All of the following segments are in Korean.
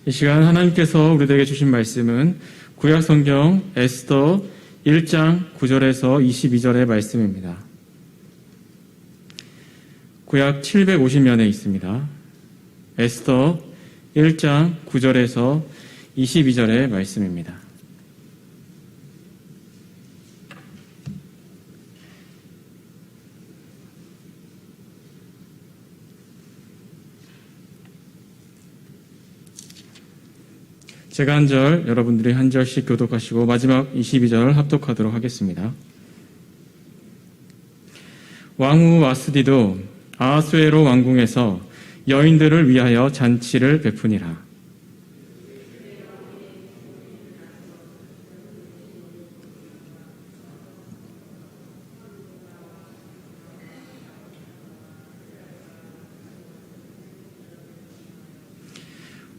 이 시간 하나님께서 우리에게 주신 말씀은 구약 성경 에스더 1장 9절에서 22절의 말씀입니다. 구약 750년에 있습니다. 에스더 1장 9절에서 22절의 말씀입니다. 제가 한 절, 여러분들이 한 절씩 교독하시고 마지막 22절 합독하도록 하겠습니다. 왕후 와스디도 아하수에로 왕궁에서 여인들을 위하여 잔치를 베푸니라.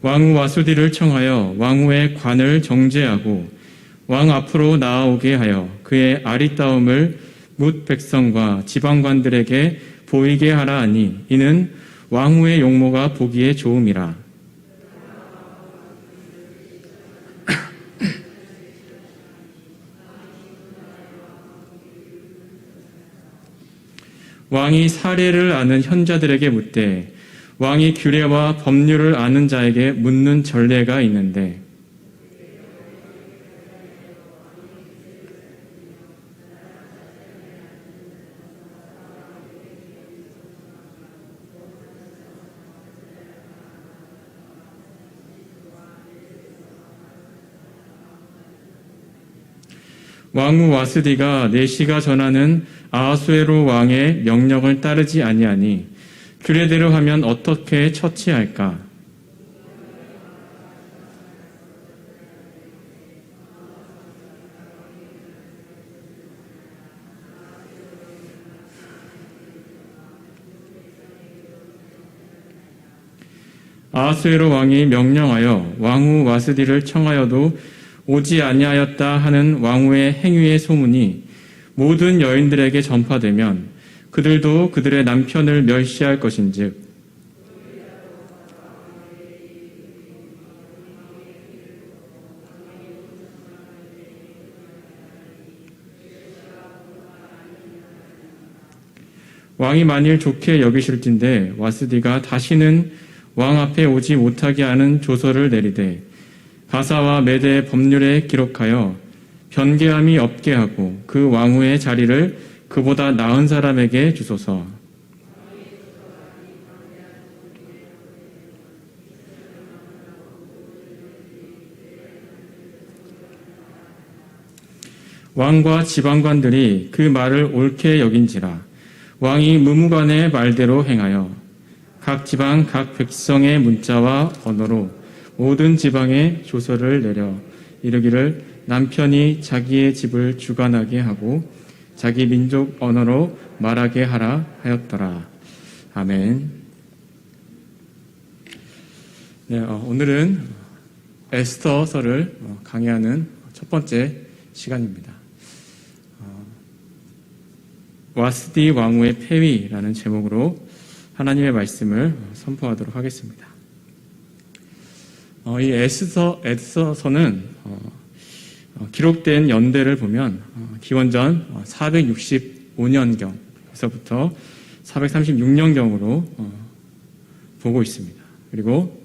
왕후 와수디를 청하여 왕후의 관을 정죄하고 왕 앞으로 나아오게 하여 그의 아리따움을 뭇 백성과 지방관들에게 보이게 하라 하니 이는 왕후의 용모가 보기에 좋음이라. 왕이 사례를 아는 현자들에게 묻되 왕이 규례와 법률을 아는 자에게 묻는 전례가 있는데 왕후 와스디가 내시가 전하는 아하수에로 왕의 명령을 따르지 아니하니 규례대로 하면 어떻게 처치할까? 아하수에로 왕이 명령하여 왕후 와스디를 청하여도 오지 아니하였다 하는 왕후의 행위의 소문이 모든 여인들에게 전파되면 그들도 그들의 남편을 멸시할 것인즉 왕이 만일 좋게 여기실진데 와스디가 다시는 왕 앞에 오지 못하게 하는 조서를 내리되 가사와 메대의 법률에 기록하여 변개함이 없게 하고 그 왕후의 자리를 그보다 나은 사람에게 주소서. 왕과 지방관들이 그 말을 옳게 여긴지라 왕이 무무관의 말대로 행하여 각 지방 각 백성의 문자와 언어로 모든 지방에 조서를 내려 이르기를 남편이 자기의 집을 주관하게 하고 자기 민족 언어로 말하게 하라 하였더라. 아멘. 네, 오늘은 에스더서를 강의하는 첫 번째 시간입니다. 와스디 왕후의 폐위라는 제목으로 하나님의 말씀을 선포하도록 하겠습니다. 이 에스더서는 기록된 연대를 보면 기원전 465년경에서부터 436년경으로 보고 있습니다. 그리고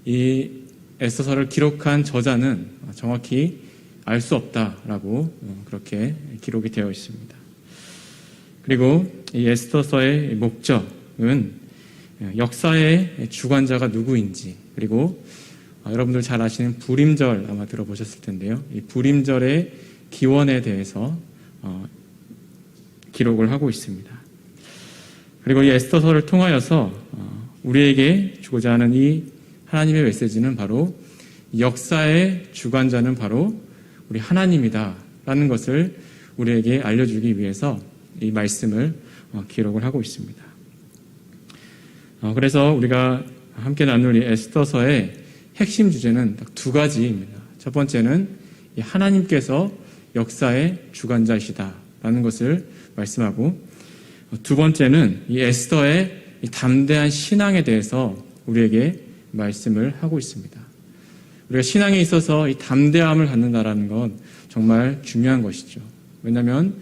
이 에스더서를 기록한 저자는 정확히 알 수 없다라고 그렇게 기록이 되어 있습니다. 그리고 이 에스더서의 목적은 역사의 주관자가 누구인지, 그리고 여러분들 잘 아시는 불임절 아마 들어보셨을 텐데요. 이 불임절의 기원에 대해서 기록을 하고 있습니다. 그리고 이 에스더서를 통하여서 우리에게 주고자 하는 이 하나님의 메시지는 바로 역사의 주관자는 바로 우리 하나님이다라는 것을 우리에게 알려주기 위해서 이 말씀을 기록을 하고 있습니다. 그래서 우리가 함께 나눌 이 에스더서의 핵심 주제는 딱 두 가지입니다. 첫 번째는 이 하나님께서 역사의 주관자이시다라는 것을 말씀하고, 두 번째는 이 에스더의 이 담대한 신앙에 대해서 우리에게 말씀을 하고 있습니다. 우리가 신앙에 있어서 이 담대함을 갖는다라는 건 정말 중요한 것이죠. 왜냐하면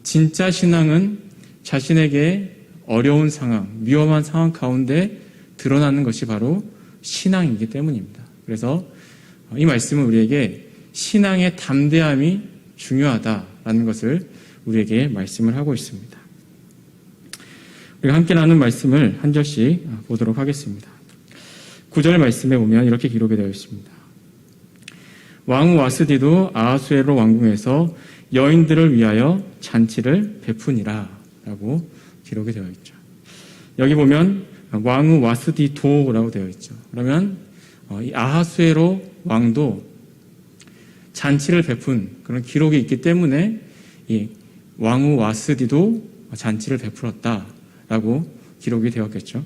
진짜 신앙은 자신에게 어려운 상황, 위험한 상황 가운데 드러나는 것이 바로 신앙이기 때문입니다. 그래서 이 말씀은 우리에게 신앙의 담대함이 중요하다라는 것을 우리에게 말씀을 하고 있습니다. 우리가 함께 나눈 말씀을 한 절씩 보도록 하겠습니다. 9절 말씀에 보면 이렇게 기록이 되어 있습니다. 왕 와스디도 아하수에로 왕궁에서 여인들을 위하여 잔치를 베푸니라 라고 기록이 되어 있죠. 여기 보면 왕후 와스디도라고 되어 있죠. 그러면 이 아하수에로 왕도 잔치를 베푼 그런 기록이 있기 때문에 이 왕후 와스디도 잔치를 베풀었다라고 기록이 되었겠죠.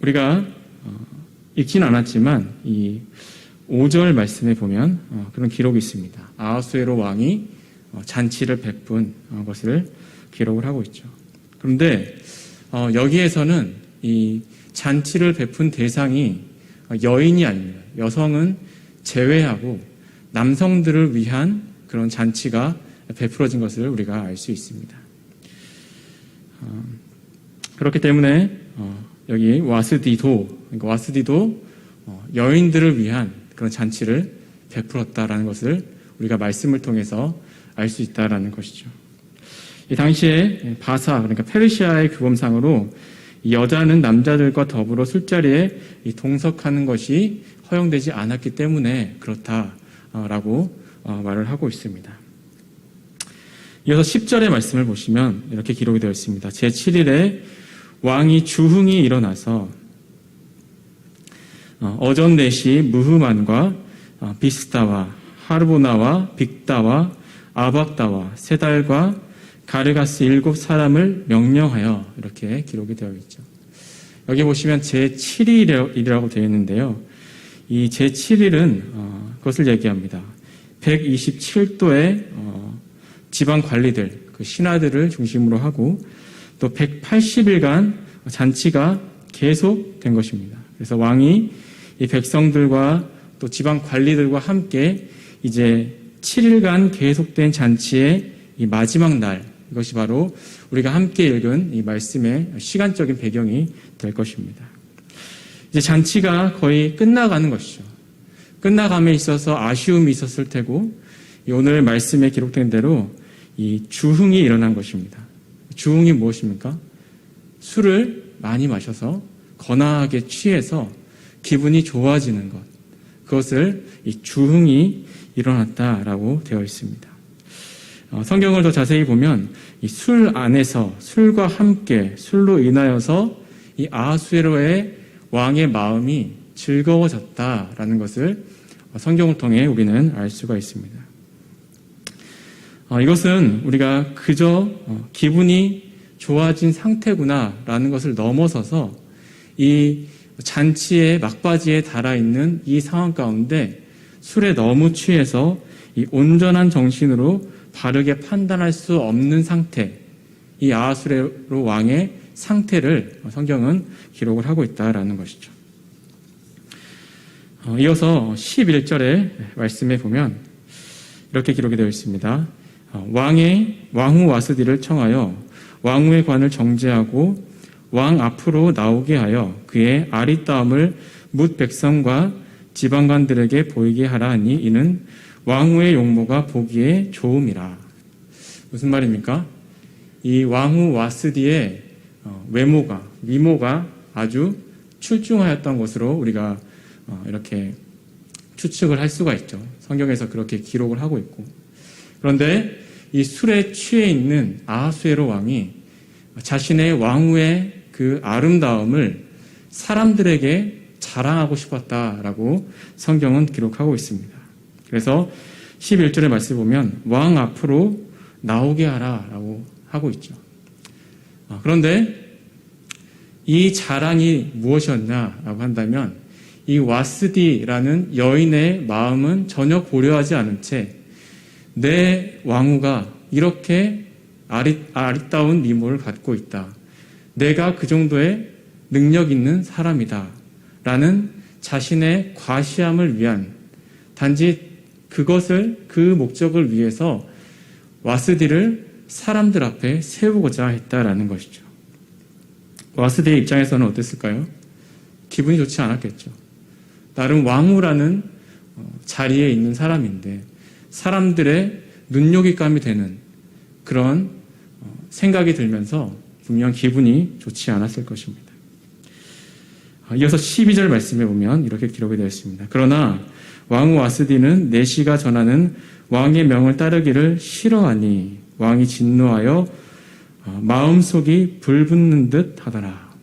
우리가 읽지는 않았지만 이 5절 말씀에 보면 그런 기록이 있습니다. 아하수에로 왕이 잔치를 베푼 것을 기록을 하고 있죠. 그런데 여기에서는 이 잔치를 베푼 대상이 여인이 아닙니다. 여성은 제외하고 남성들을 위한 그런 잔치가 베풀어진 것을 우리가 알 수 있습니다. 그렇기 때문에 여기 와스디도 여인들을 위한 그런 잔치를 베풀었다라는 것을 우리가 말씀을 통해서 알 수 있다라는 것이죠. 이 당시에 바사, 그러니까 페르시아의 규범상으로 여자는 남자들과 더불어 술자리에 동석하는 것이 허용되지 않았기 때문에 그렇다라고 말을 하고 있습니다. 이어서 10절의 말씀을 보시면 이렇게 기록이 되어 있습니다. 제7일에 왕이 주흥이 일어나서 어전넷이 무흐만과 비스다와 하르보나와 빅다와 아박다와 세달과 가르가스 7사람을 명령하여 이렇게 기록이 되어 있죠. 여기 보시면 제7일이라고 되어 있는데요. 이 제7일은 그것을 얘기합니다. 127도의 지방 관리들, 그 신하들을 중심으로 하고 또 180일간 잔치가 계속된 것입니다. 그래서 왕이 이 백성들과 또 지방 관리들과 함께 이제 7일간 계속된 잔치의 이 마지막 날, 이것이 바로 우리가 함께 읽은 이 말씀의 시간적인 배경이 될 것입니다. 이제 잔치가 거의 끝나가는 것이죠. 끝나감에 있어서 아쉬움이 있었을 테고, 오늘 말씀에 기록된 대로 이 주흥이 일어난 것입니다. 주흥이 무엇입니까? 술을 많이 마셔서 거나하게 취해서 기분이 좋아지는 것. 그것을 이 주흥이 일어났다라고 되어 있습니다. 성경을 더 자세히 보면 이 술 안에서 술과 함께 술로 인하여서 이 아하수에로의 왕의 마음이 즐거워졌다라는 것을 성경을 통해 우리는 알 수가 있습니다. 이것은 우리가 그저 기분이 좋아진 상태구나라는 것을 넘어서서 이 잔치의 막바지에 달아있는 이 상황 가운데 술에 너무 취해서 이 온전한 정신으로 바르게 판단할 수 없는 상태, 이 아하수에로 왕의 상태를 성경은 기록을 하고 있다라는 것이죠. 이어서 11절의 말씀에 보면 이렇게 기록이 되어 있습니다. 왕후 와스디를 청하여 왕후의 관을 정죄하고 왕 앞으로 나오게 하여 그의 아리따움을 뭇 백성과 지방관들에게 보이게 하라 하니 이는 왕후의 용모가 보기에 좋음이라. 무슨 말입니까? 이 왕후 와스디의 미모가 아주 출중하였던 것으로 우리가 이렇게 추측을 할 수가 있죠. 성경에서 그렇게 기록을 하고 있고. 그런데 이 술에 취해 있는 아하수에로 왕이 자신의 왕후의 그 아름다움을 사람들에게 자랑하고 싶었다라고 성경은 기록하고 있습니다. 그래서 11절의 말씀을 보면 왕 앞으로 나오게 하라라고 하고 있죠. 그런데 이 자랑이 무엇이었냐라고 한다면 이 와스디라는 여인의 마음은 전혀 고려하지 않은 채 내 왕후가 이렇게 아리따운 미모를 갖고 있다. 내가 그 정도의 능력 있는 사람이다. 라는 자신의 과시함을 위한, 단지 그 목적을 위해서 와스디를 사람들 앞에 세우고자 했다라는 것이죠. 와스디의 입장에서는 어땠을까요? 기분이 좋지 않았겠죠. 나름 왕후라는 자리에 있는 사람인데 사람들의 눈요깃감이 되는 그런 생각이 들면서 분명 기분이 좋지 않았을 것입니다. 이어서 12절 말씀에 보면 이렇게 기록이 되어 있습니다. 그러나 왕후 와스디는 내시가 전하는 왕의 명을 따르기를 싫어하니 왕이 진노하여 마음속이 불붙는 듯 하더라.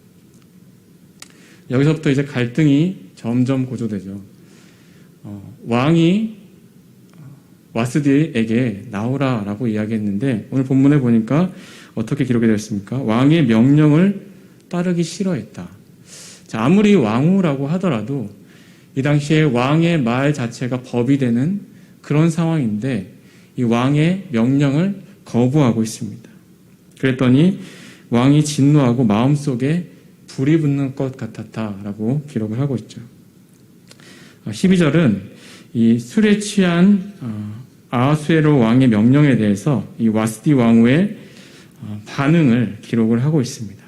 여기서부터 이제 갈등이 점점 고조되죠. 왕이 와스디에게 나오라라고 이야기했는데 오늘 본문에 보니까 어떻게 기록이 되어 있습니까? 왕의 명령을 따르기 싫어했다. 자, 아무리 왕후라고 하더라도 이 당시에 왕의 말 자체가 법이 되는 그런 상황인데 이 왕의 명령을 거부하고 있습니다. 그랬더니 왕이 진노하고 마음속에 불이 붙는 것 같았다라고 기록을 하고 있죠. 12절은 이 술에 취한 아하수에로 왕의 명령에 대해서 이 와스디 왕후의 반응을 기록을 하고 있습니다.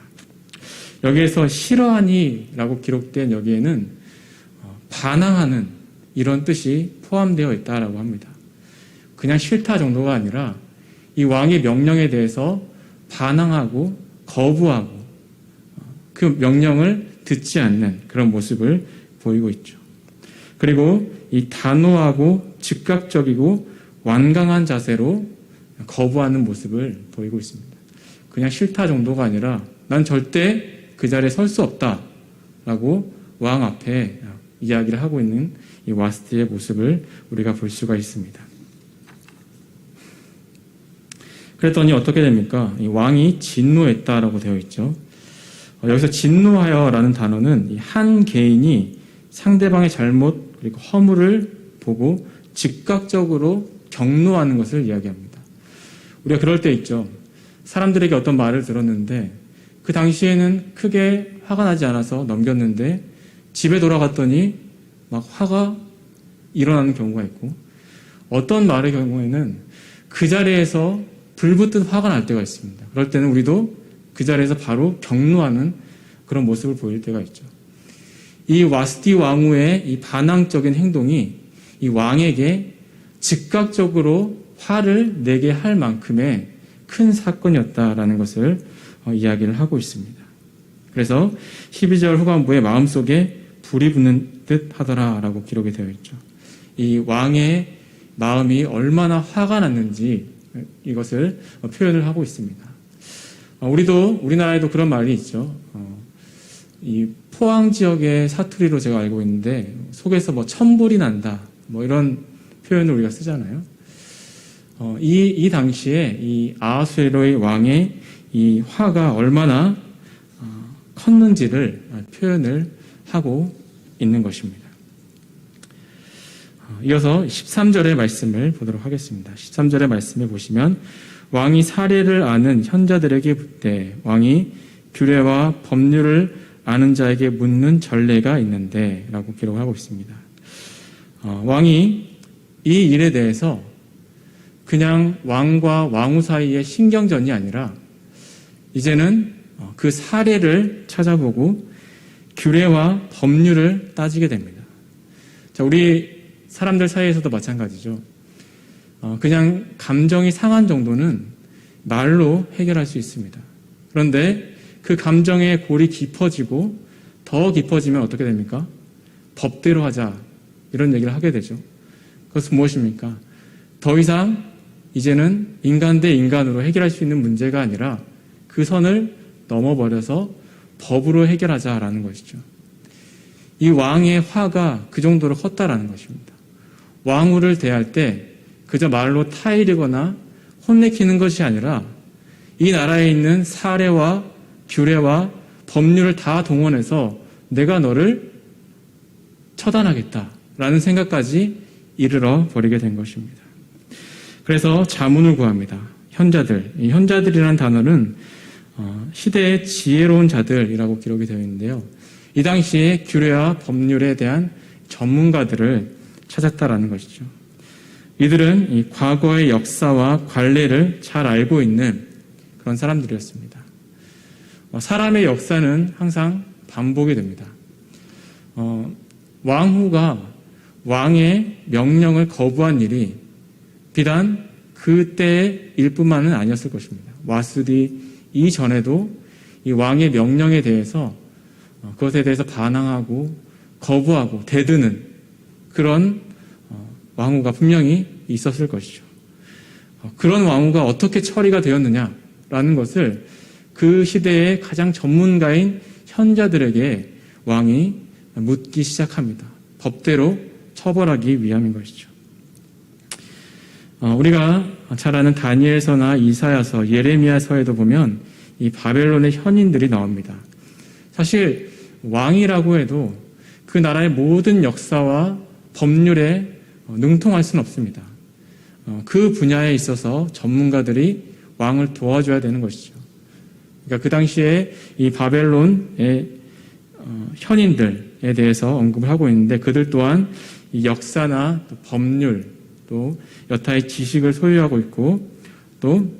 여기에서 싫어하니라고 기록된 여기에는 반항하는 이런 뜻이 포함되어 있다라고 합니다. 그냥 싫다 정도가 아니라 이 왕의 명령에 대해서 반항하고 거부하고 그 명령을 듣지 않는 그런 모습을 보이고 있죠. 그리고 이 단호하고 즉각적이고 완강한 자세로 거부하는 모습을 보이고 있습니다. 그냥 싫다 정도가 아니라 난 절대 그 자리에 설 수 없다라고 왕 앞에 이야기를 하고 있는 이 와스디의 모습을 우리가 볼 수가 있습니다. 그랬더니 어떻게 됩니까? 이 왕이 진노했다라고 되어 있죠. 여기서 진노하여라는 단어는 한 개인이 상대방의 잘못 그리고 허물을 보고 즉각적으로 경노하는 것을 이야기합니다. 우리가 그럴 때 있죠. 사람들에게 어떤 말을 들었는데 그 당시에는 크게 화가 나지 않아서 넘겼는데 집에 돌아갔더니 막 화가 일어나는 경우가 있고 어떤 말의 경우에는 그 자리에서 불붙듯 화가 날 때가 있습니다. 그럴 때는 우리도 그 자리에서 바로 경노하는 그런 모습을 보일 때가 있죠. 이 와스디 왕후의 이 반항적인 행동이 이 왕에게 즉각적으로 화를 내게 할 만큼의 큰 사건이었다라는 것을 이야기를 하고 있습니다. 그래서 12절 후반부에 마음속에 불이 붙는 듯 하더라라고 기록이 되어 있죠. 이 왕의 마음이 얼마나 화가 났는지 이것을 표현을 하고 있습니다. 우리나라에도 그런 말이 있죠. 이 포항 지역의 사투리로 제가 알고 있는데 속에서 뭐 천불이 난다 뭐 이런 표현을 우리가 쓰잖아요. 이 당시에 이 아하수에로의 왕의 이 화가 얼마나 컸는지를 표현을 하고 있는 것입니다. 이어서 13절의 말씀을 보도록 하겠습니다. 13절의 말씀에 보시면 왕이 사례를 아는 현자들에게 묻되 왕이 규례와 법률을 아는 자에게 묻는 전례가 있는데 라고 기록하고 있습니다. 왕이 이 일에 대해서 그냥 왕과 왕후 사이의 신경전이 아니라 이제는 그 사례를 찾아보고 규례와 법률을 따지게 됩니다. 자, 우리 사람들 사이에서도 마찬가지죠. 그냥 감정이 상한 정도는 말로 해결할 수 있습니다. 그런데 그 감정의 골이 깊어지고 더 깊어지면 어떻게 됩니까? 법대로 하자 이런 얘기를 하게 되죠. 그것은 무엇입니까? 더 이상 이제는 인간 대 인간으로 해결할 수 있는 문제가 아니라 그 선을 넘어버려서 법으로 해결하자라는 것이죠. 이 왕의 화가 그 정도로 컸다라는 것입니다. 왕후를 대할 때 그저 말로 타이르거나 혼내키는 것이 아니라 이 나라에 있는 사례와 규례와 법률을 다 동원해서 내가 너를 처단하겠다라는 생각까지 이르러 버리게 된 것입니다. 그래서 자문을 구합니다. 현자들, 이 현자들이라는 단어는 시대의 지혜로운 자들이라고 기록이 되어 있는데요. 이 당시에 규례와 법률에 대한 전문가들을 찾았다라는 것이죠. 이들은 이 과거의 역사와 관례를 잘 알고 있는 그런 사람들이었습니다. 사람의 역사는 항상 반복이 됩니다. 왕후가 왕의 명령을 거부한 일이 비단 그때의 일뿐만은 아니었을 것입니다. 와수디 이전에도 이 왕의 명령에 대해서 그것에 대해서 반항하고 거부하고 대드는 그런 왕후가 분명히 있었을 것이죠. 그런 왕후가 어떻게 처리가 되었느냐라는 것을 그 시대의 가장 전문가인 현자들에게 왕이 묻기 시작합니다. 법대로 처벌하기 위함인 것이죠. 우리가 잘 아는 다니엘서나 이사야서, 예레미야서에도 보면 이 바벨론의 현인들이 나옵니다. 사실 왕이라고 해도 그 나라의 모든 역사와 법률에 능통할 수는 없습니다. 그 분야에 있어서 전문가들이 왕을 도와줘야 되는 것이죠. 그러니까 그 당시에 이 바벨론의 현인들에 대해서 언급을 하고 있는데 그들 또한 이 역사나 또 법률 또 여타의 지식을 소유하고 있고 또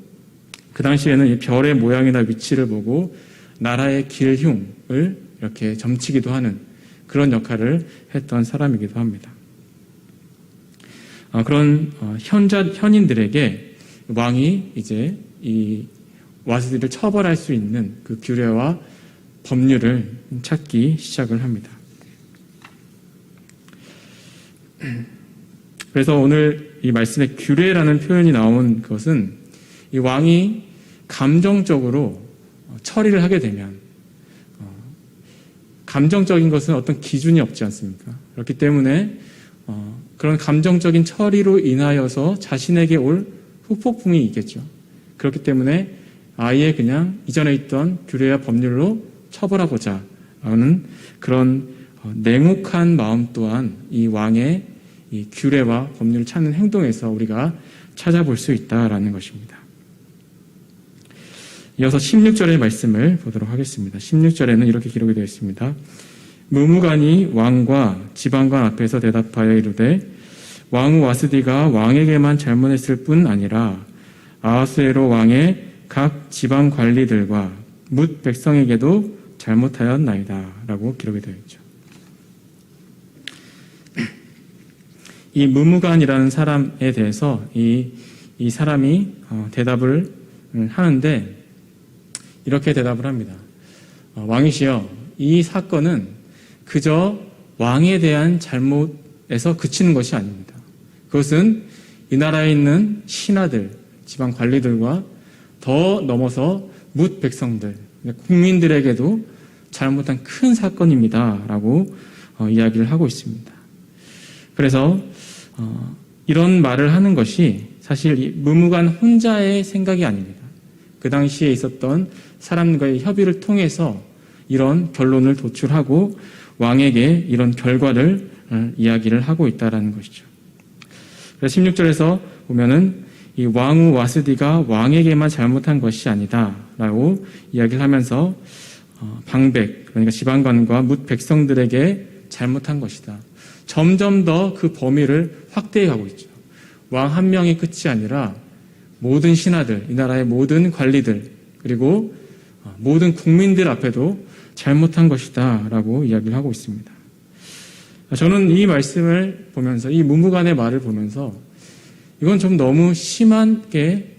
그 당시에는 이 별의 모양이나 위치를 보고 나라의 길흉을 이렇게 점치기도 하는 그런 역할을 했던 사람이기도 합니다. 그런 현인들에게 왕이 이제 이 와수디를 처벌할 수 있는 그 규례와 법률을 찾기 시작을 합니다. 그래서 오늘 이 말씀에 규례라는 표현이 나온 것은 이 왕이 감정적으로 처리를 하게 되면 감정적인 것은 어떤 기준이 없지 않습니까? 그렇기 때문에 그런 감정적인 처리로 인하여서 자신에게 올 후폭풍이 있겠죠. 그렇기 때문에 아예 그냥 이전에 있던 규례와 법률로 처벌하고자 하는 그런 냉혹한 마음 또한 이 왕의 이 규례와 법률을 찾는 행동에서 우리가 찾아볼 수 있다라는 것입니다. 이어서 16절의 말씀을 보도록 하겠습니다. 16절에는 이렇게 기록이 되어 있습니다. 무무간이 왕과 지방관 앞에서 대답하여 이르되 왕후 와스디가 왕에게만 잘못했을 뿐 아니라 아하수에로 왕의 각 지방 관리들과 뭇 백성에게도 잘못하였나이다 라고 기록이 되어 있죠. 이 무무간이라는 사람에 대해서 이 사람이 대답을 하는데 이렇게 대답을 합니다. 왕이시여, 이 사건은 그저 왕에 대한 잘못에서 그치는 것이 아닙니다. 그것은 이 나라에 있는 신하들, 지방 관리들과 더 넘어서 뭇 백성들, 국민들에게도 잘못한 큰 사건입니다. 라고 이야기를 하고 있습니다. 그래서 이런 말을 하는 것이 사실 이 무무간 혼자의 생각이 아닙니다. 그 당시에 있었던 사람과의 협의를 통해서 이런 결론을 도출하고 왕에게 이런 결과를 이야기를 하고 있다는 것이죠. 그래서 16절에서 보면은 이 왕후 와스디가 왕에게만 잘못한 것이 아니다 라고 이야기를 하면서 방백, 그러니까 지방관과 뭇 백성들에게 잘못한 것이다. 점점 더 그 범위를 확대해 가고 있죠. 왕 한 명이 끝이 아니라 모든 신하들, 이 나라의 모든 관리들, 그리고 모든 국민들 앞에도 잘못한 것이다 라고 이야기를 하고 있습니다. 저는 이 말씀을 보면서, 이 무무간의 말을 보면서 이건 좀 너무 심하게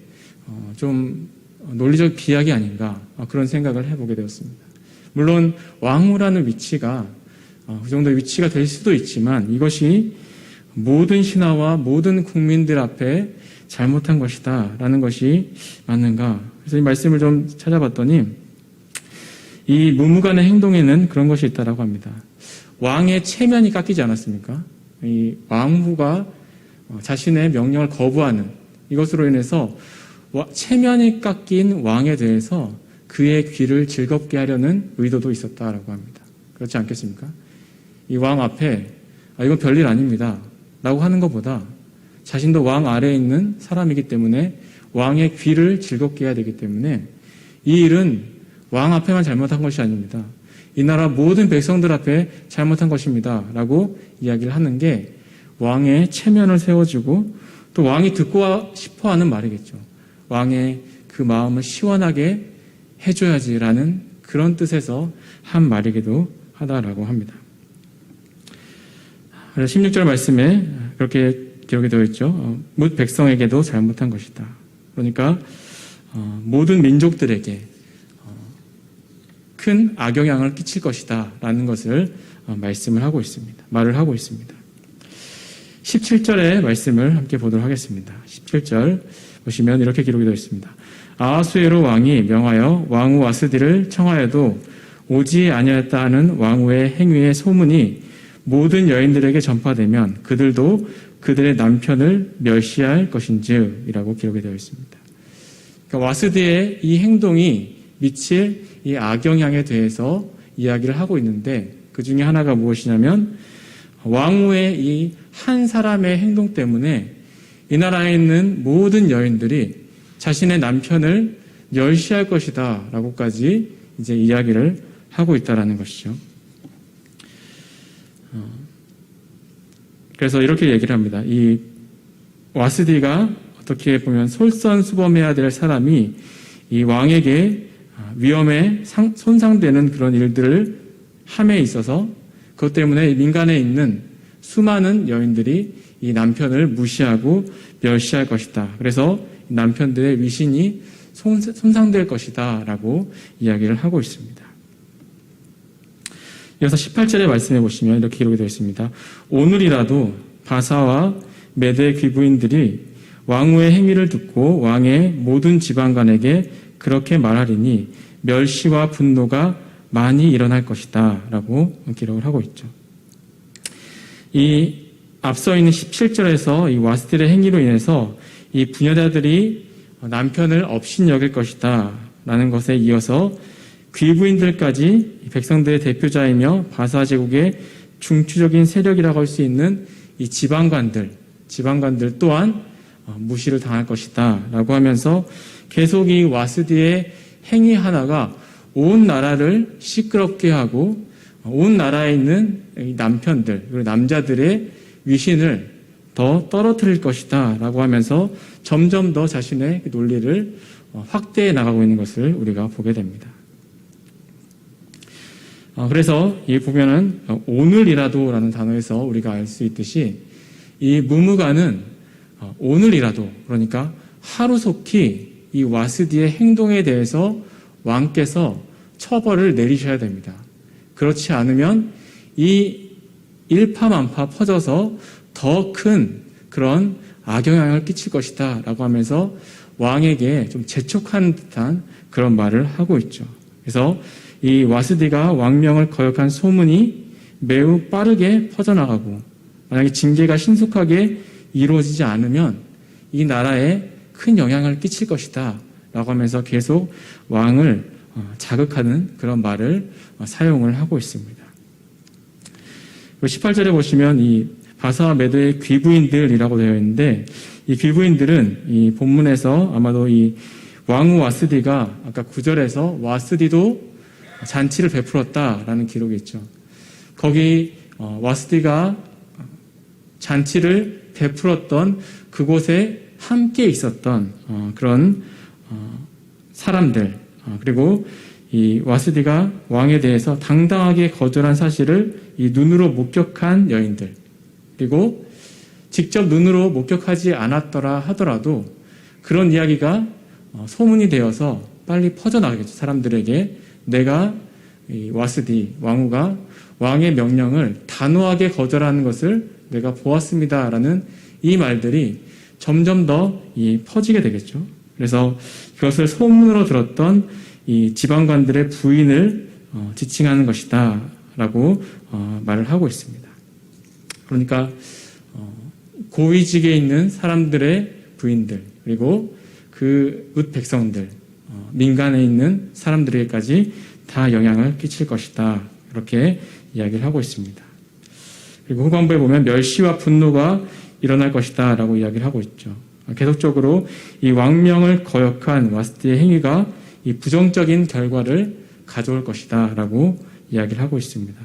좀 논리적 비약이 아닌가 그런 생각을 해보게 되었습니다. 물론 왕후라는 위치가 그 정도의 위치가 될 수도 있지만 이것이 모든 신하와 모든 국민들 앞에 잘못한 것이다 라는 것이 맞는가. 그래서 이 말씀을 좀 찾아봤더니 이 무무간의 행동에는 그런 것이 있다라고 합니다. 왕의 체면이 깎이지 않았습니까? 이 왕후가 자신의 명령을 거부하는 이것으로 인해서 체면이 깎인 왕에 대해서 그의 귀를 즐겁게 하려는 의도도 있었다라고 합니다. 그렇지 않겠습니까? 이 왕 앞에 이건 별일 아닙니다 라고 하는 것보다 자신도 왕 아래에 있는 사람이기 때문에 왕의 귀를 즐겁게 해야 되기 때문에 이 일은 왕 앞에만 잘못한 것이 아닙니다. 이 나라 모든 백성들 앞에 잘못한 것입니다. 라고 이야기를 하는 게 왕의 체면을 세워주고 또 왕이 듣고 싶어 하는 말이겠죠. 왕의 그 마음을 시원하게 해줘야지라는 그런 뜻에서 한 말이기도 하다라고 합니다. 16절 말씀에 그렇게 기록이 되어 있죠. 뭇 백성에게도 잘못한 것이다. 그러니까 모든 민족들에게 큰 악영향을 끼칠 것이다 라는 것을 말씀을 하고 있습니다. 말을 하고 있습니다. 17절의 말씀을 함께 보도록 하겠습니다. 17절 보시면 이렇게 기록이 되어 있습니다. 아하수에로 왕이 명하여 왕후 와스디를 청하여도 오지 아니하였다 하는 왕후의 행위의 소문이 모든 여인들에게 전파되면 그들도 그들의 남편을 멸시할 것인지이라고 기록이 되어 있습니다. 그러니까 와스디의 이 행동이 미칠 이 악영향에 대해서 이야기를 하고 있는데 그 중에 하나가 무엇이냐면 왕후의 이 한 사람의 행동 때문에 이 나라에 있는 모든 여인들이 자신의 남편을 멸시할 것이다 라고까지 이제 이야기를 하고 있다라는 것이죠. 그래서 이렇게 얘기를 합니다. 이 와스디가 어떻게 보면 솔선수범해야 될 사람이 이 왕에게 위험에 손상되는 그런 일들을 함에 있어서 그것 때문에 민간에 있는 수많은 여인들이 이 남편을 무시하고 멸시할 것이다. 그래서 남편들의 위신이 손상될 것이다 라고 이야기를 하고 있습니다. 이어서 18절의 말씀해 보시면 이렇게 기록이 되어 있습니다. 오늘이라도 바사와 메대 귀부인들이 왕후의 행위를 듣고 왕의 모든 지방관에게 그렇게 말하리니 멸시와 분노가 많이 일어날 것이다 라고 기록을 하고 있죠. 이 앞서 있는 17절에서 이 와스디의 행위로 인해서 이 부녀자들이 남편을 업신여길 것이다 라는 것에 이어서 귀부인들까지 백성들의 대표자이며 바사 제국의 중추적인 세력이라고 할 수 있는 이 지방관들 또한 무시를 당할 것이다 라고 하면서 계속 이 와스디의 행위 하나가 온 나라를 시끄럽게 하고 온 나라에 있는 남편들 그리고 남자들의 위신을 더 떨어뜨릴 것이다 라고 하면서 점점 더 자신의 논리를 확대해 나가고 있는 것을 우리가 보게 됩니다. 그래서 이 보면은 오늘이라도 라는 단어에서 우리가 알 수 있듯이 이 무무가는 오늘이라도 그러니까 하루속히 이 와스디의 행동에 대해서 왕께서 처벌을 내리셔야 됩니다. 그렇지 않으면 이 일파만파 퍼져서 더 큰 그런 악영향을 끼칠 것이다 라고 하면서 왕에게 좀 재촉하는 듯한 그런 말을 하고 있죠. 그래서 이 와스디가 왕명을 거역한 소문이 매우 빠르게 퍼져나가고 만약에 징계가 신속하게 이루어지지 않으면 이 나라에 큰 영향을 끼칠 것이다 라고 하면서 계속 왕을 자극하는 그런 말을 사용을 하고 있습니다. 18절에 보시면 이 바사와 메대의 귀부인들이라고 되어 있는데 이 귀부인들은 이 본문에서 아마도 이 왕후 와스디가 아까 9절에서 와스디도 잔치를 베풀었다라는 기록이 있죠. 거기 와스디가 잔치를 베풀었던 그곳에 함께 있었던 그런 사람들 그리고 이 와스디가 왕에 대해서 당당하게 거절한 사실을 이 눈으로 목격한 여인들 그리고 직접 눈으로 목격하지 않았더라 하더라도 그런 이야기가 소문이 되어서 빨리 퍼져나가겠죠. 사람들에게 내가 이 와스디 왕후가 왕의 명령을 단호하게 거절하는 것을 내가 보았습니다라는 이 말들이 점점 더 퍼지게 되겠죠. 그래서 그것을 소문으로 들었던 이 지방관들의 부인을 지칭하는 것이다 라고 말을 하고 있습니다. 그러니까 고위직에 있는 사람들의 부인들 그리고 그 뭇 백성들 민간에 있는 사람들에게까지 다 영향을 끼칠 것이다 이렇게 이야기를 하고 있습니다. 그리고 후반부에 보면 멸시와 분노가 일어날 것이다 라고 이야기를 하고 있죠. 계속적으로 이 왕명을 거역한 와스디의 행위가 이 부정적인 결과를 가져올 것이다 라고 이야기를 하고 있습니다.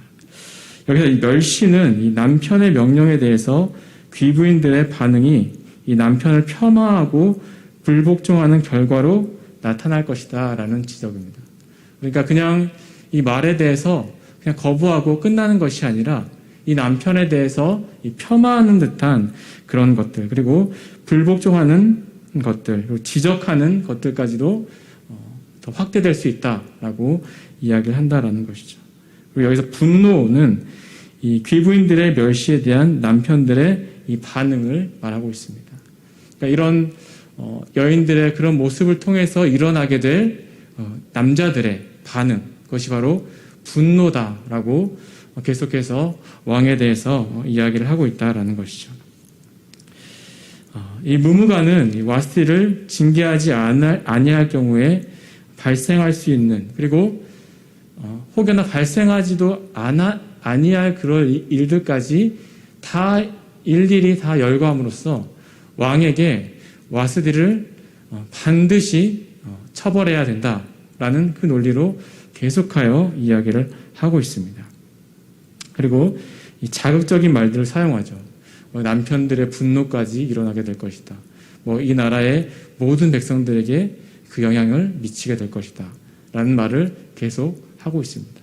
여기서 이 멸시는 이 남편의 명령에 대해서 귀부인들의 반응이 이 남편을 폄하하고 불복종하는 결과로 나타날 것이다 라는 지적입니다. 그러니까 그냥 이 말에 대해서 그냥 거부하고 끝나는 것이 아니라 이 남편에 대해서 이 폄하하는 듯한 그런 것들, 그리고 불복종하는 것들, 그리고 지적하는 것들까지도 더 확대될 수 있다라고 이야기를 한다라는 것이죠. 그리고 여기서 분노는 이 귀부인들의 멸시에 대한 남편들의 이 반응을 말하고 있습니다. 그러니까 이런 여인들의 그런 모습을 통해서 일어나게 될 남자들의 반응, 그것이 바로 분노다라고 계속해서 왕에 대해서 이야기를 하고 있다라는 것이죠. 이 무무가는 와스티를 징계하지 아니할 경우에 발생할 수 있는, 그리고 혹여나 발생하지도 아니할 그럴 일들까지 다 일일이 다 열거함으로써 왕에게 와스디를 반드시 처벌해야 된다라는 그 논리로 계속하여 이야기를 하고 있습니다. 그리고 이 자극적인 말들을 사용하죠. 남편들의 분노까지 일어나게 될 것이다. 이 나라의 모든 백성들에게 그 영향을 미치게 될 것이다. 라는 말을 계속 하고 있습니다.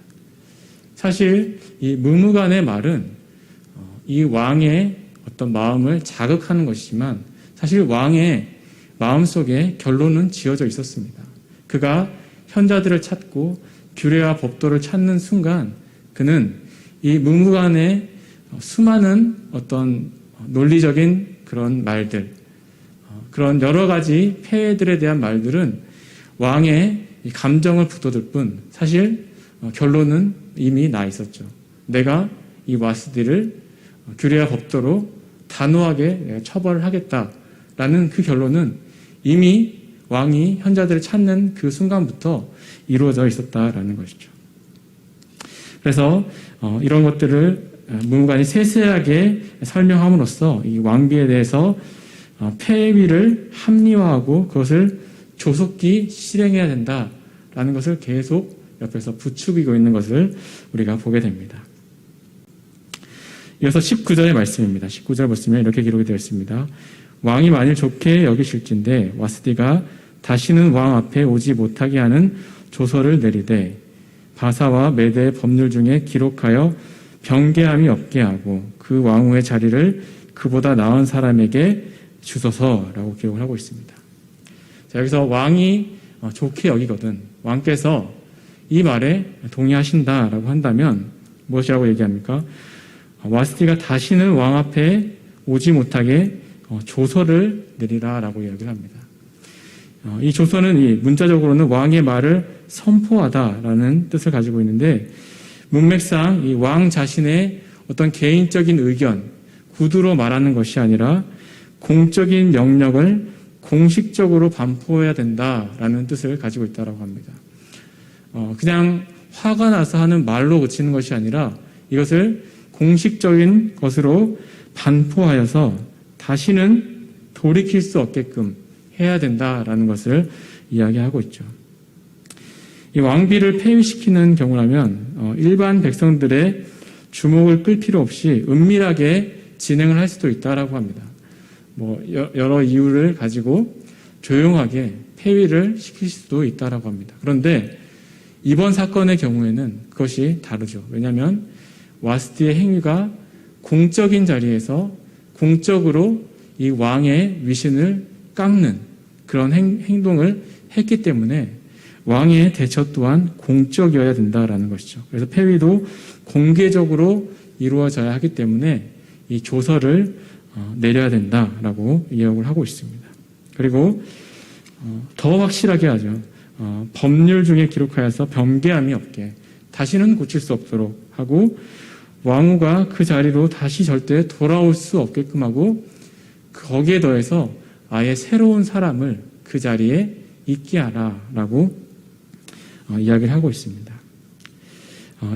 사실 이 무무간의 말은 이 왕의 어떤 마음을 자극하는 것이지만 사실 왕의 마음속에 결론은 지어져 있었습니다. 그가 현자들을 찾고 규례와 법도를 찾는 순간 그는 이 무무간의 수많은 어떤 논리적인 그런 말들, 그런 여러 가지 폐해들에 대한 말들은 왕의 감정을 북돋을 뿐 사실 결론은 이미 나 있었죠. 내가 이 와스디를 규례와 법도로 단호하게 처벌을 하겠다라는 그 결론은 이미 왕이 현자들을 찾는 그 순간부터 이루어져 있었다라는 것이죠. 그래서 이런 것들을 무무간이 세세하게 설명함으로써 이 왕비에 대해서 폐위를 합리화하고 그것을 조속히 실행해야 된다라는 것을 계속 옆에서 부추기고 있는 것을 우리가 보게 됩니다. 이어서 19절의 말씀입니다. 19절 보시면 이렇게 기록이 되어 있습니다. 왕이 만일 좋게 여기실진데 와스디가 다시는 왕 앞에 오지 못하게 하는 조서를 내리되 바사와 메대의 법률 중에 기록하여 변개함이 없게 하고 그 왕후의 자리를 그보다 나은 사람에게 주소서라고 기록을 하고 있습니다. 자, 여기서 왕이 좋게 여기거든 왕께서 이 말에 동의하신다라고 한다면 무엇이라고 얘기합니까? 와스티가 다시는 왕 앞에 오지 못하게 조서를 내리라라고 이야기를 합니다. 이 조서는 이 문자적으로는 왕의 말을 선포하다라는 뜻을 가지고 있는데 문맥상 이 왕 자신의 어떤 개인적인 의견, 구두로 말하는 것이 아니라 공적인 명령을 공식적으로 반포해야 된다라는 뜻을 가지고 있다고 합니다. 그냥 화가 나서 하는 말로 그치는 것이 아니라 이것을 공식적인 것으로 반포하여서 다시는 돌이킬 수 없게끔 해야 된다라는 것을 이야기하고 있죠. 이 왕비를 폐위시키는 경우라면 일반 백성들의 주목을 끌 필요 없이 은밀하게 진행을 할 수도 있다라고 합니다. 여러 이유를 가지고 조용하게 폐위를 시킬 수도 있다라고 합니다. 그런데 이번 사건의 경우에는 그것이 다르죠. 왜냐하면 와스티의 행위가 공적인 자리에서 공적으로 이 왕의 위신을 깎는 그런 행동을 했기 때문에 왕의 대처 또한 공적이어야 된다라는 것이죠. 그래서 폐위도 공개적으로 이루어져야 하기 때문에 이 조서를 내려야 된다라고 이야기를 하고 있습니다. 그리고 더 확실하게 하죠. 법률 중에 기록하여서 변개함이 없게 다시는 고칠 수 없도록 하고 왕후가 그 자리로 다시 절대 돌아올 수 없게끔 하고 거기에 더해서 아예 새로운 사람을 그 자리에 있게 하라라고 이야기를 하고 있습니다.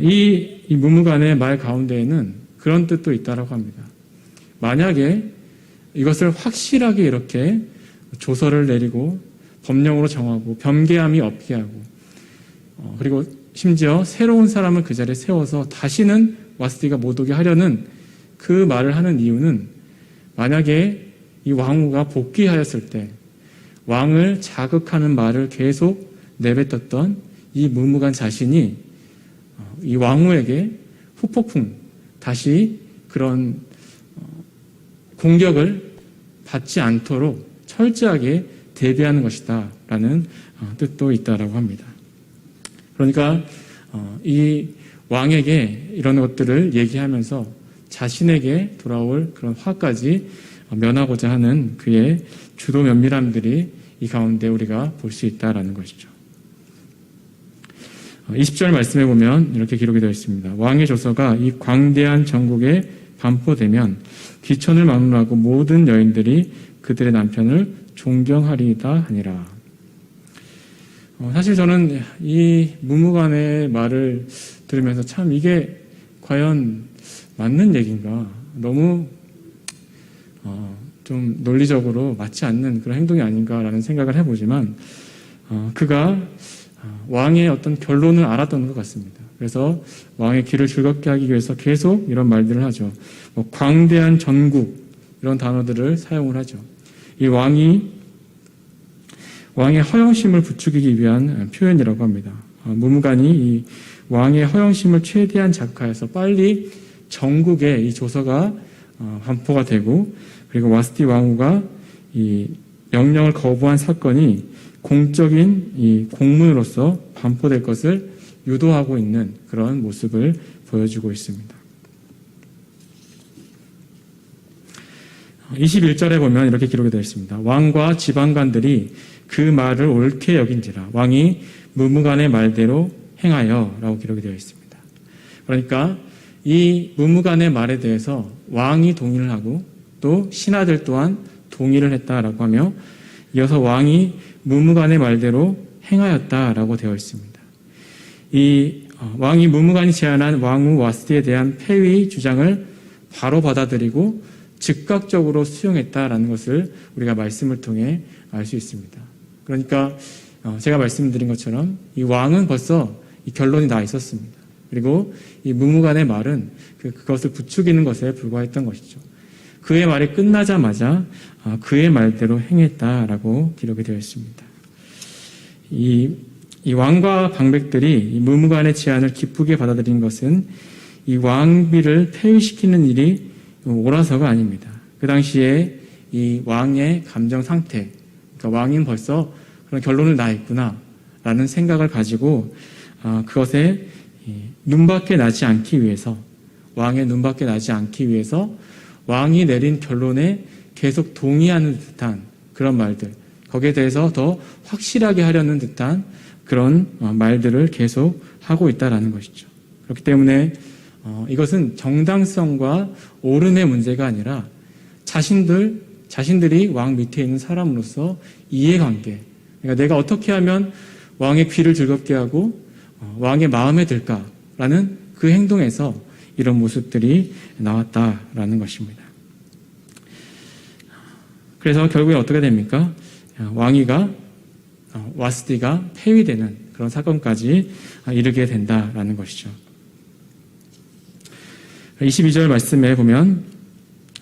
이 무무간의 말 가운데에는 그런 뜻도 있다라고 합니다. 만약에 이것을 확실하게 이렇게 조서를 내리고 법령으로 정하고 변개함이 없게 하고 그리고 심지어 새로운 사람을 그 자리에 세워서 다시는 와스티가 못 오게 하려는 그 말을 하는 이유는 만약에 이 왕후가 복귀하였을 때 왕을 자극하는 말을 계속 내뱉었던 이 무무간 자신이 이 왕후에게 후폭풍 다시 그런 공격을 받지 않도록 철저하게 대비하는 것이다 라는 뜻도 있다라고 합니다. 그러니까 이 왕에게 이런 것들을 얘기하면서 자신에게 돌아올 그런 화까지 면하고자 하는 그의 주도 면밀함들이 이 가운데 우리가 볼 수 있다라는 것이죠. 20절 말씀해 보면 이렇게 기록이 되어 있습니다. 왕의 조서가 이 광대한 전국에 반포되면 귀천을 막론하고 모든 여인들이 그들의 남편을 존경하리이다 하니라. 사실 저는 이 무무간의 말을 들으면서 참 이게 과연 맞는 얘기인가, 너무 좀 논리적으로 맞지 않는 그런 행동이 아닌가라는 생각을 해보지만 그가 왕의 어떤 결론을 알았던 것 같습니다. 그래서 왕의 길을 즐겁게 하기 위해서 계속 이런 말들을 하죠. 광대한 전국 이런 단어들을 사용을 하죠. 이 왕의 허영심을 부추기기 위한 표현이라고 합니다. 무무간이 이 왕의 허영심을 최대한 작화해서 빨리 전국에 이 조서가 반포가 되고, 그리고 와스티 왕후가 이 명령을 거부한 사건이 공적인 이 공문으로서 반포될 것을 유도하고 있는 그런 모습을 보여주고 있습니다. 21절에 보면 이렇게 기록이 되어 있습니다. 왕과 지방관들이 그 말을 옳게 여긴지라 왕이 무무간의 말대로 행하여 라고 기록이 되어 있습니다. 그러니까 이 무무간의 말에 대해서 왕이 동의를 하고 또 신하들 또한 동의를 했다라고 하며, 이어서 왕이 무무간의 말대로 행하였다라고 되어 있습니다. 이 왕이 무무간이 제안한 왕후 와스티에 대한 폐위 주장을 바로 받아들이고 즉각적으로 수용했다라는 것을 우리가 말씀을 통해 알 수 있습니다. 그러니까 제가 말씀드린 것처럼 이 왕은 벌써 이 결론이 나 있었습니다. 그리고 이 무무간의 말은 그것을 부추기는 것에 불과했던 것이죠. 그의 말이 끝나자마자 그의 말대로 행했다라고 기록이 되어 있습니다. 이 왕과 방백들이 이 무무간의 제안을 기쁘게 받아들인 것은 이 왕비를 폐위시키는 일이 옳아서가 아닙니다. 그 당시에 이 왕의 감정 상태, 그러니까 왕인 벌써 그런 결론을 나 있구나라는 생각을 가지고 그것에 눈밖에 나지 않기 위해서, 왕의 눈밖에 나지 않기 위해서 왕이 내린 결론에 계속 동의하는 듯한 그런 말들, 거기에 대해서 더 확실하게 하려는 듯한 그런 말들을 계속 하고 있다라는 것이죠. 그렇기 때문에 이것은 정당성과 옳음의 문제가 아니라 자신들이 왕 밑에 있는 사람으로서 이해관계, 그러니까 내가 어떻게 하면 왕의 귀를 즐겁게 하고 왕의 마음에 들까라는 그 행동에서 이런 모습들이 나왔다라는 것입니다. 그래서 결국에 어떻게 됩니까? 와스티가 폐위되는 그런 사건까지 이르게 된다라는 것이죠. 22절 말씀에 보면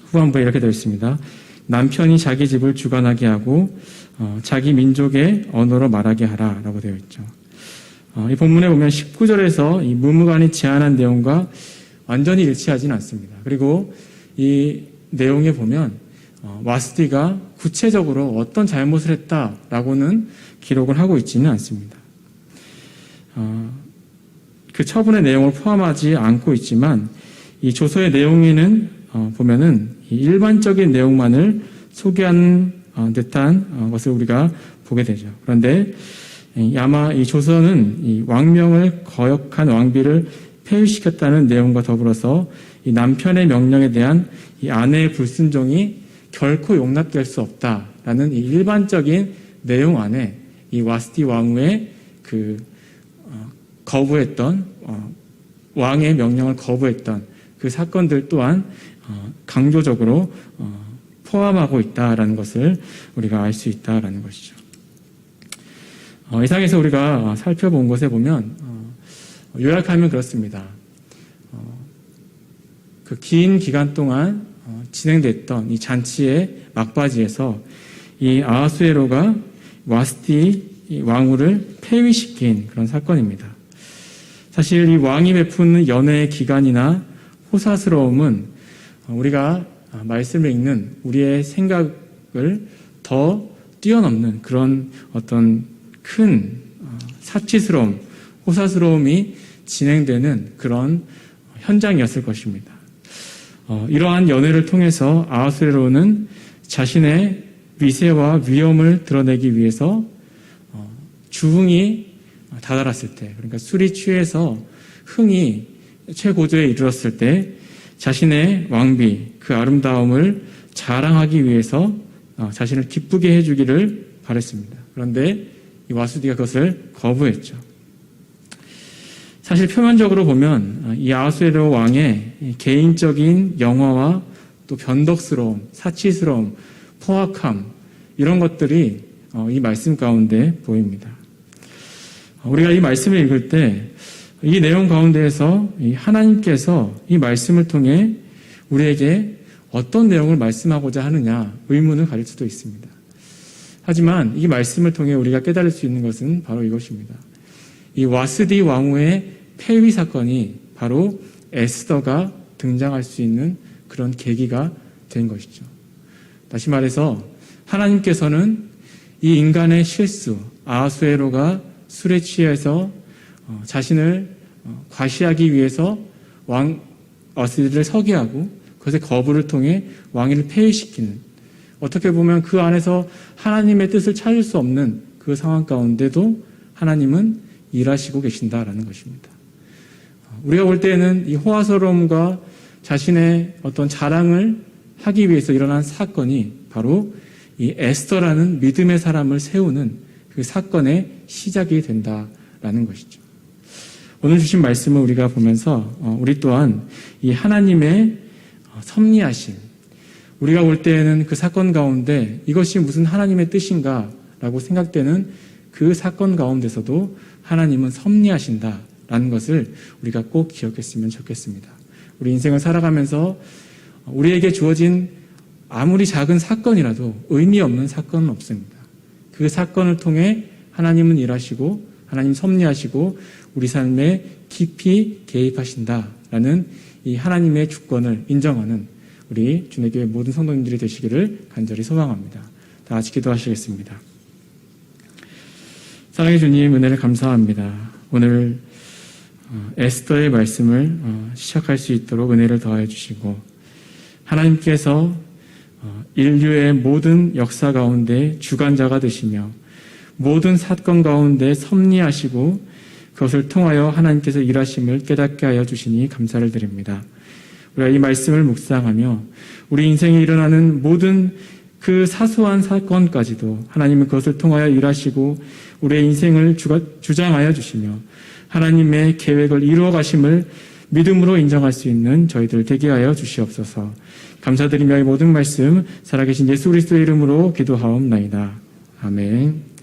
후반부에 이렇게 되어 있습니다. 남편이 자기 집을 주관하게 하고 자기 민족의 언어로 말하게 하라 라고 되어 있죠. 이 본문에 보면 19절에서 이 무무간이 제안한 내용과 완전히 일치하지는 않습니다. 그리고 이 내용에 보면 와스티가 구체적으로 어떤 잘못을 했다라고는 기록을 하고 있지는 않습니다. 그 처분의 내용을 포함하지 않고 있지만 이 조서의 내용에는 보면은 이 일반적인 내용만을 소개하는 듯한 것을 우리가 보게 되죠. 그런데 아마 이 조서는 이 왕명을 거역한 왕비를 폐위시켰다는 내용과 더불어서 이 남편의 명령에 대한 이 아내의 불순종이 결코 용납될 수 없다라는 이 일반적인 내용 안에 이 와스티 왕후의 거부했던 왕의 명령을 거부했던 그 사건들 또한 강조적으로 포함하고 있다라는 것을 우리가 알 수 있다라는 것이죠. 이상에서 우리가 살펴본 것에 보면 요약하면 그렇습니다. 그 긴 기간 동안 진행됐던 이 잔치의 막바지에서 이 아하수에로가 와스티 왕후를 폐위시킨 그런 사건입니다. 사실 이 왕이 베푸는 연애의 기간이나 호사스러움은 우리가 말씀을 읽는 우리의 생각을 더 뛰어넘는 그런 어떤 큰 사치스러움, 호사스러움이 진행되는 그런 현장이었을 것입니다. 이러한 연애를 통해서 아하수에로는 자신의 위세와 위엄을 드러내기 위해서 주흥이 다다랐을 때, 그러니까 술이 취해서 흥이 최고조에 이르렀을 때 자신의 왕비, 그 아름다움을 자랑하기 위해서 자신을 기쁘게 해주기를 바랬습니다. 그런데 이 와수디가 그것을 거부했죠. 사실 표면적으로 보면 이 아하수에로 왕의 개인적인 영화와 또 변덕스러움, 사치스러움, 포악함 이런 것들이 이 말씀 가운데 보입니다. 우리가 이 말씀을 읽을 때 이 내용 가운데에서 하나님께서 이 말씀을 통해 우리에게 어떤 내용을 말씀하고자 하느냐 의문을 가질 수도 있습니다. 하지만 이 말씀을 통해 우리가 깨달을 수 있는 것은 바로 이것입니다. 이 와스디 왕후의 폐위 사건이 바로 에스더가 등장할 수 있는 그런 계기가 된 것이죠. 다시 말해서 하나님께서는 이 인간의 실수, 아하수에로가 술에 취해서 자신을 과시하기 위해서 왕 와스디를 서기하고 그것의 거부를 통해 왕위를 폐위시키는, 어떻게 보면 그 안에서 하나님의 뜻을 찾을 수 없는 그 상황 가운데도 하나님은 일하시고 계신다라는 것입니다. 우리가 볼 때에는 이 호화스러움과 자신의 어떤 자랑을 하기 위해서 일어난 사건이 바로 이 에스더라는 믿음의 사람을 세우는 그 사건의 시작이 된다라는 것이죠. 오늘 주신 말씀을 우리가 보면서 우리 또한 이 하나님의 섭리하심, 우리가 볼 때에는 그 사건 가운데 이것이 무슨 하나님의 뜻인가 라고 생각되는 그 사건 가운데서도 하나님은 섭리하신다라는 것을 우리가 꼭 기억했으면 좋겠습니다. 우리 인생을 살아가면서 우리에게 주어진 아무리 작은 사건이라도 의미 없는 사건은 없습니다. 그 사건을 통해 하나님은 일하시고 하나님 섭리하시고 우리 삶에 깊이 개입하신다라는 이 하나님의 주권을 인정하는 우리 주내교회 모든 성도님들이 되시기를 간절히 소망합니다. 다 같이 기도하시겠습니다. 사랑의 주님, 은혜를 감사합니다. 오늘 에스더의 말씀을 시작할 수 있도록 은혜를 더하여 주시고 하나님께서 인류의 모든 역사 가운데 주관자가 되시며 모든 사건 가운데 섭리하시고 그것을 통하여 하나님께서 일하심을 깨닫게 하여 주시니 감사를 드립니다. 우리가 이 말씀을 묵상하며 우리 인생에 일어나는 모든 그 사소한 사건까지도 하나님은 그것을 통하여 일하시고 우리의 인생을 주장하여 주시며 하나님의 계획을 이루어 가심을 믿음으로 인정할 수 있는 저희들 되게 하여 주시옵소서. 감사드리며 이 모든 말씀 살아계신 예수 그리스도의 이름으로 기도하옵나이다. 아멘.